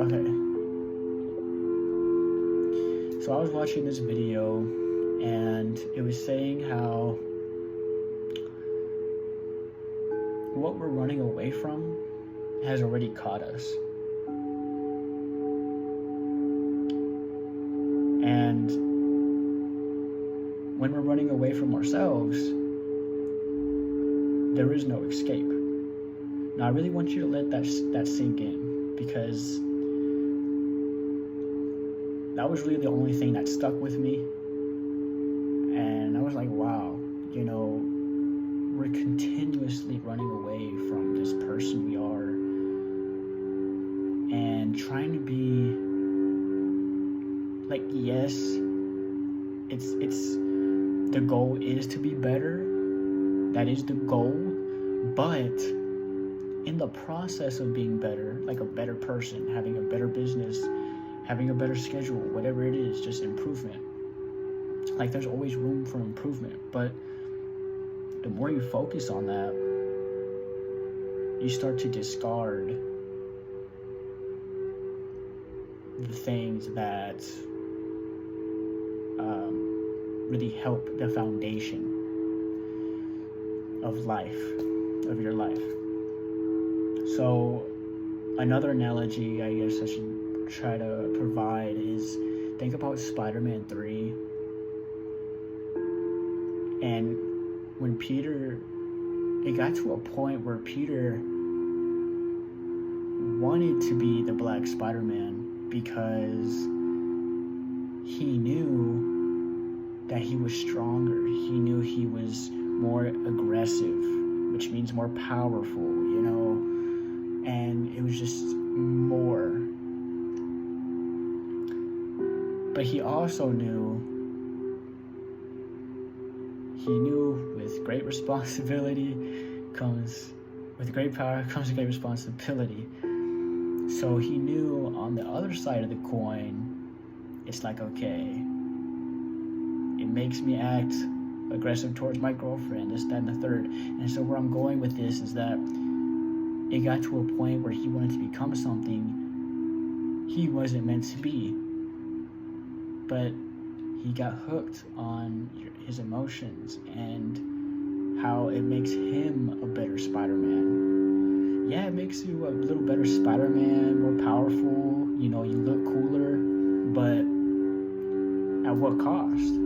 Okay. So I was watching this video and it was saying how what we're running away from has already caught us. And when we're running away from ourselves, there is no escape. Now, I really want you to let that sink in, because that was really the only thing that stuck with me. And I was like, wow, we're continuously running away from this person we are and trying to be like, yes, it's the goal is to be better. That is the goal. But in the process of being better, like a better person, having a better business, having a better schedule, whatever it is, just improvement. Like, there's always room for improvement. But the more you focus on that, you start to discard the things that really help the foundation of life, of your life. So another analogy I guess I should try to provide is, think about Spider-Man 3. And when it got to a point where Peter wanted to be the Black Spider-Man because he knew that he was stronger. He knew he was more aggressive, which means more powerful, and it was just more. But he also knew with great responsibility with great power comes great responsibility. So he knew on the other side of the coin, it's like, okay, it makes me act aggressive towards my girlfriend, this, that, and the third. And so where I'm going with this is that it got to a point where he wanted to become something he wasn't meant to be. But he got hooked on his emotions and how it makes him a better Spider-Man. Yeah, it makes you a little better Spider-Man, more powerful, you look cooler, but at what cost?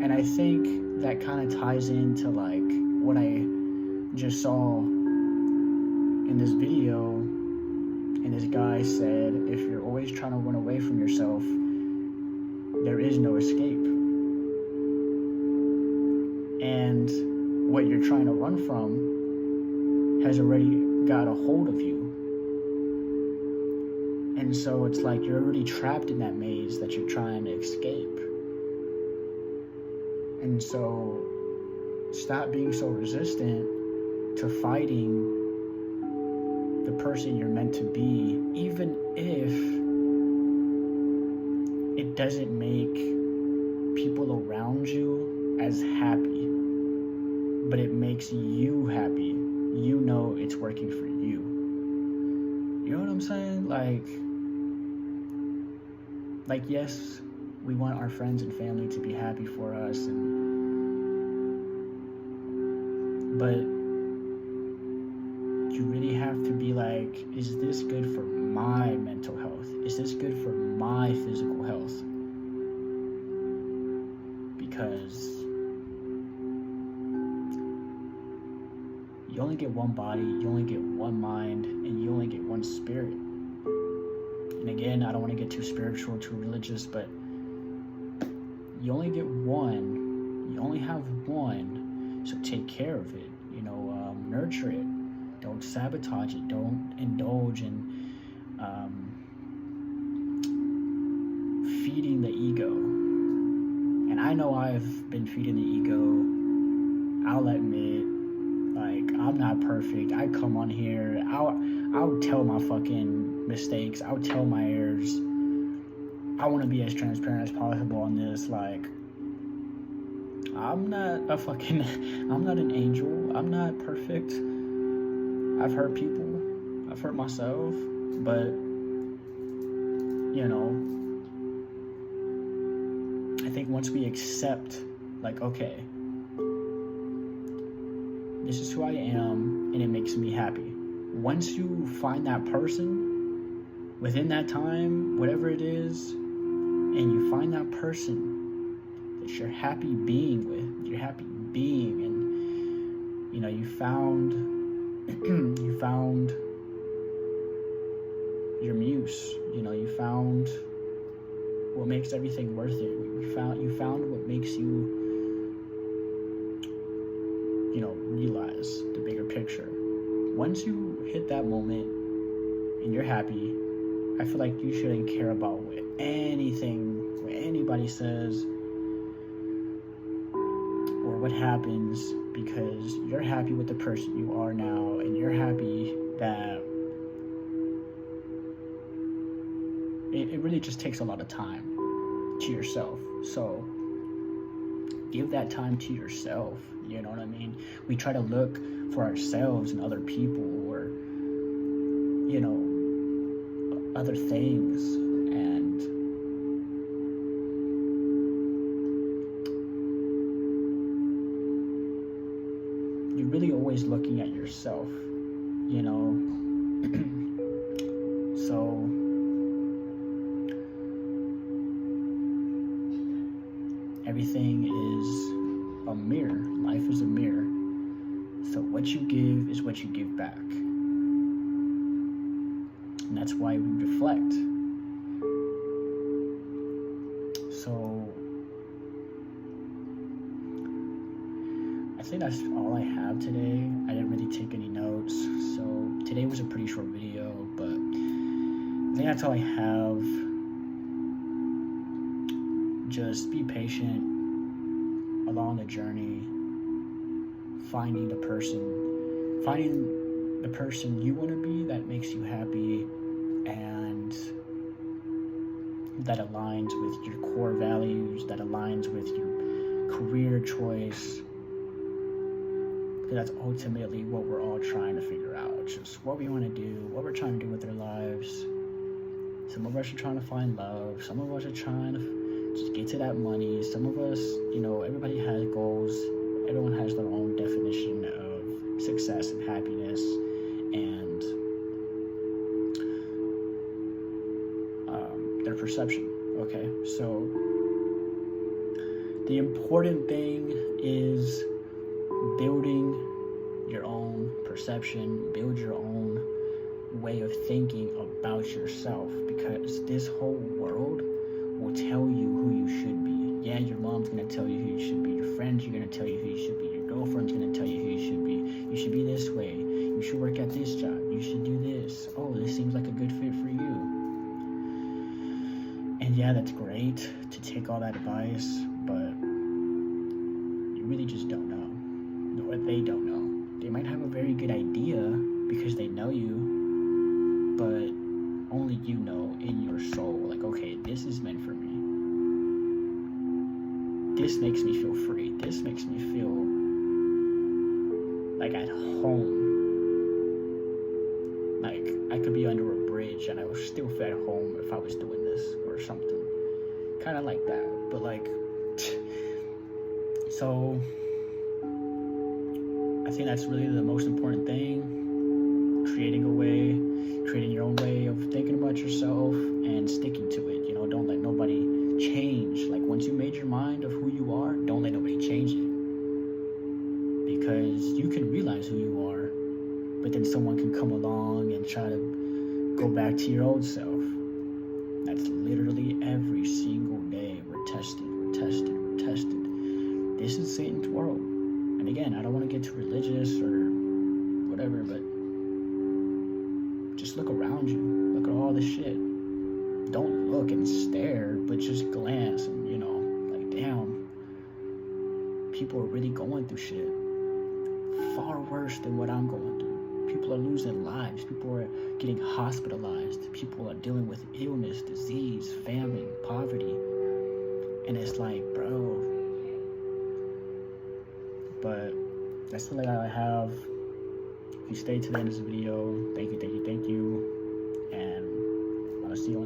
And I think that kind of ties into like what I just saw in this video. And this guy said, if you're always trying to run away from yourself, there is no escape. And what you're trying to run from has already got a hold of you. And so it's like you're already trapped in that maze that you're trying to escape. And so stop being so resistant to fighting the person you're meant to be, even if it doesn't make people around you as happy, but it makes you happy. You know it's working for you. You know what I'm saying? Like yes, we want our friends and family to be happy for us, but you really have to be like, is this good for my mental health? Is this good for my physical health? Because you only get one body, you only get one mind, and you only get one spirit. And again, I don't want to get too spiritual, too religious, but you only get one. You only have one. So take care of it, nurture it. Don't sabotage it. Don't indulge in feeding the ego. And I know I've been feeding the ego. I'll admit, I'm not perfect. I come on here. I'll tell my fucking mistakes. I'll tell my errors. I want to be as transparent as possible on this. I'm not an angel. I'm not perfect. I've hurt people. I've hurt myself, but you know, I think once we accept, like, okay, this is who I am, and it makes me happy. Once you find that person within that time, whatever it is, and you find that person that you're happy being with, you're happy being, and you know, you found you found your muse, you know, you found what makes everything worth it. You found what makes you, you know, realize the bigger picture. Once you hit that moment and you're happy, I feel like you shouldn't care about what anybody says or what happens, because you're happy with the person you are now, and you're happy that it really just takes a lot of time to yourself. So give that time to yourself, you know what I mean? We try to look for ourselves in other people, or you know, other things, and you're really always looking at yourself, you know. So everything is a mirror. Life is a mirror. So what you give is what you give back. And that's why we reflect. So I think that's all I have today. I didn't really take any notes. So today was a pretty short video, but I think that's all I have. Just be patient along the journey, finding the person you want to be that makes you happy and that aligns with your core values, that aligns with your career choice. Because that's ultimately what we're all trying to figure out, just what we want to do, what we're trying to do with our lives. Some of us are trying to find love, some of us are trying to just get to that money. Some of us, you know, everybody has goals. Everyone has their own definition of success and happiness, and their perception. Okay, so the important thing is building your own perception, build your own way of thinking about yourself, because this whole world will tell you who you should be. Yeah, your mom's gonna tell you who you should be. Your friends are gonna tell you who you should be. Your girlfriend's gonna tell you who you should be. You should be this way. You should work at this job. You should do this. Oh, this seems like a good fit for you. And yeah, that's great to take all that advice, but you really just don't know. Or they don't know. They might have a very good idea because they know you, but only you know in your soul, like, okay, this is meant for me. This makes me feel free. This makes me feel like at home. Like I could be under a bridge and I would still feel at home if I was doing this or something. Kind of like that. But like, so I think that's really the most important thing. Creating your own way of thinking about yourself and sticking to it. You know, don't let nobody change. Like once you made your mind of who you are, don't let nobody change it. Because you can realize who you are, but then someone can come along and try to go back to your old self. That's literally every single day. We're tested. This is Satan's world. And again, I don't want to get too religious or whatever, but just look around you. Look at all this shit. Don't look and stare, but just glance and, you know, like, damn, people are really going through shit far worse than what I'm going through. People are losing lives. People are getting hospitalized. People are dealing with illness, disease, famine, poverty. And it's like, bro. But that's the layout I have. If you stayed to the end of this video, thank you. was the only